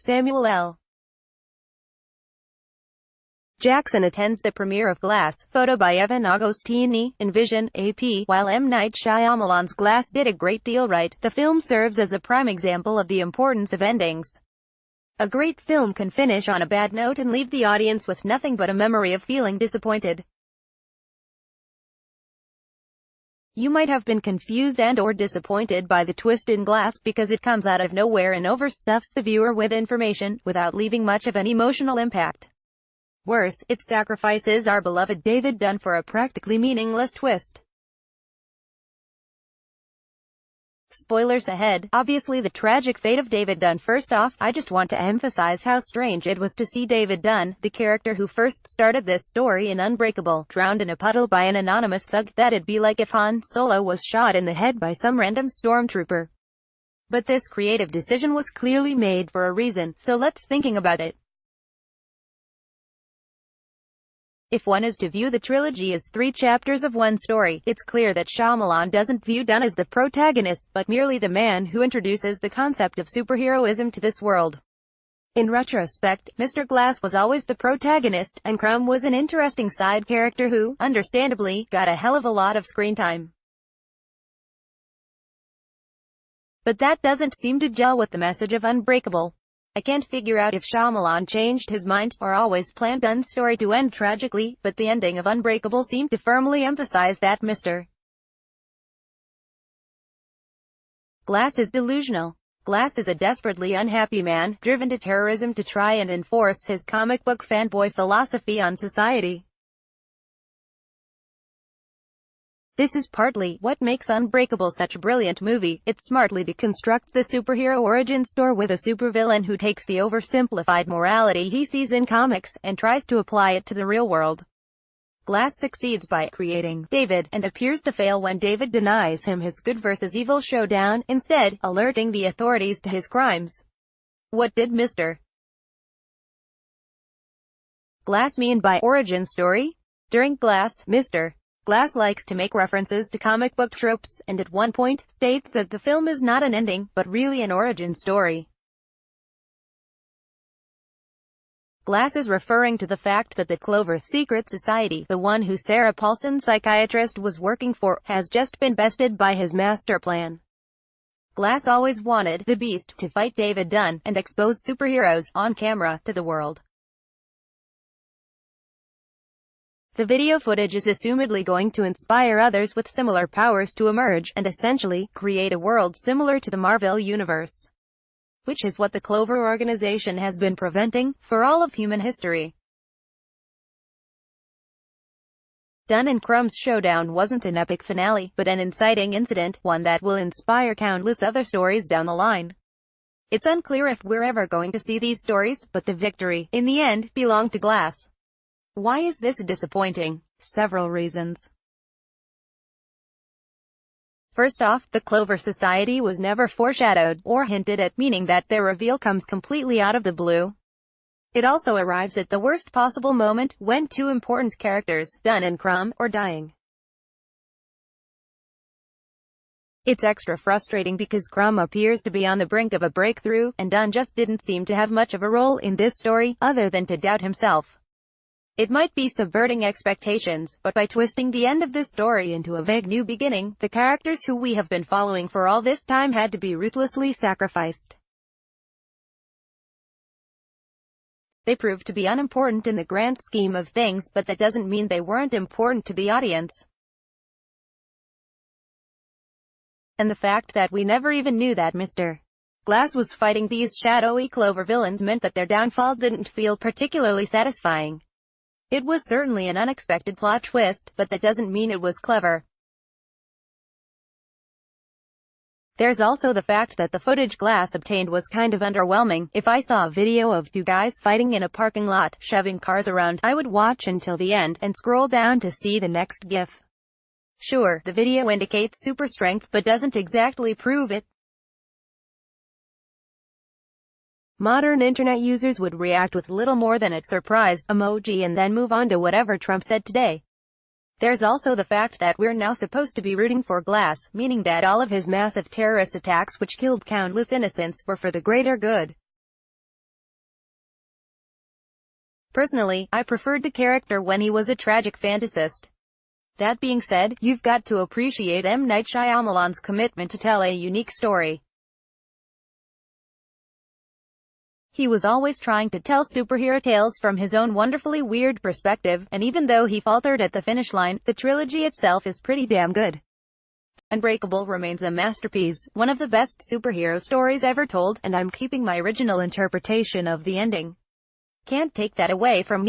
Samuel L. Jackson attends the premiere of Glass, photo by Evan Agostini, Invision, AP. While M. Night Shyamalan's Glass did a great deal right, the film serves as a prime example of the importance of endings. A great film can finish on a bad note and leave the audience with nothing but a memory of feeling disappointed. You might have been confused and/or disappointed by the twist in Glass because it comes out of nowhere and overstuffs the viewer with information, without leaving much of an emotional impact. Worse, it sacrifices our beloved David Dunn for a practically meaningless twist. Spoilers ahead. Obviously the tragic fate of David Dunn. First off, I just want to emphasize how strange it was to see David Dunn, the character who first started this story in Unbreakable, drowned in a puddle by an anonymous thug. That'd be like if Han Solo was shot in the head by some random stormtrooper. But this creative decision was clearly made for a reason, so let's thinking about it. If one is to view the trilogy as 3 chapters of one story, it's clear that Shyamalan doesn't view Dunn as the protagonist, but merely the man who introduces the concept of superheroism to this world. In retrospect, Mr. Glass was always the protagonist, and Crumb was an interesting side character who, understandably, got a hell of a lot of screen time. But that doesn't seem to gel with the message of Unbreakable. I can't figure out if Shyamalan changed his mind, or always planned Dunn's story to end tragically, but the ending of Unbreakable seemed to firmly emphasize that Mr. Glass is delusional. Glass is a desperately unhappy man, driven to terrorism to try and enforce his comic book fanboy philosophy on society. This is partly what makes Unbreakable such a brilliant movie. It smartly deconstructs the superhero origin story with a supervillain who takes the oversimplified morality he sees in comics, and tries to apply it to the real world. Glass succeeds by creating David, and appears to fail when David denies him his good versus evil showdown, instead alerting the authorities to his crimes. What did Mr. Glass mean by origin story? During Glass, Mr. Glass likes to make references to comic book tropes, and at one point, states that the film is not an ending, but really an origin story. Glass is referring to the fact that the Clover secret society, the one who Sarah Paulson, psychiatrist, was working for, has just been bested by his master plan. Glass always wanted the Beast to fight David Dunn, and expose superheroes, on camera, to the world. The video footage is assumedly going to inspire others with similar powers to emerge, and essentially, create a world similar to the Marvel Universe. Which is what the Clover organization has been preventing, for all of human history. Dunn and Crumb's showdown wasn't an epic finale, but an inciting incident, one that will inspire countless other stories down the line. It's unclear if we're ever going to see these stories, but the victory, in the end, belonged to Glass. Why is this disappointing? Several reasons. First off, the Clover Society was never foreshadowed, or hinted at, meaning that their reveal comes completely out of the blue. It also arrives at the worst possible moment, when 2 important characters, Dunn and Crumb, are dying. It's extra frustrating because Crumb appears to be on the brink of a breakthrough, and Dunn just didn't seem to have much of a role in this story, other than to doubt himself. It might be subverting expectations, but by twisting the end of this story into a vague new beginning, the characters who we have been following for all this time had to be ruthlessly sacrificed. They proved to be unimportant in the grand scheme of things, but that doesn't mean they weren't important to the audience. And the fact that we never even knew that Mr. Glass was fighting these shadowy Clover villains meant that their downfall didn't feel particularly satisfying. It was certainly an unexpected plot twist, but that doesn't mean it was clever. There's also the fact that the footage Glass obtained was kind of underwhelming. If I saw a video of 2 guys fighting in a parking lot, shoving cars around, I would watch until the end, and scroll down to see the next GIF. Sure, the video indicates super strength, but doesn't exactly prove it. Modern internet users would react with little more than a surprised emoji and then move on to whatever Trump said today. There's also the fact that we're now supposed to be rooting for Glass, meaning that all of his massive terrorist attacks which killed countless innocents were for the greater good. Personally, I preferred the character when he was a tragic fantasist. That being said, you've got to appreciate M. Night Shyamalan's commitment to tell a unique story. He was always trying to tell superhero tales from his own wonderfully weird perspective, and even though he faltered at the finish line, the trilogy itself is pretty damn good. Unbreakable remains a masterpiece, one of the best superhero stories ever told, and I'm keeping my original interpretation of the ending. Can't take that away from me.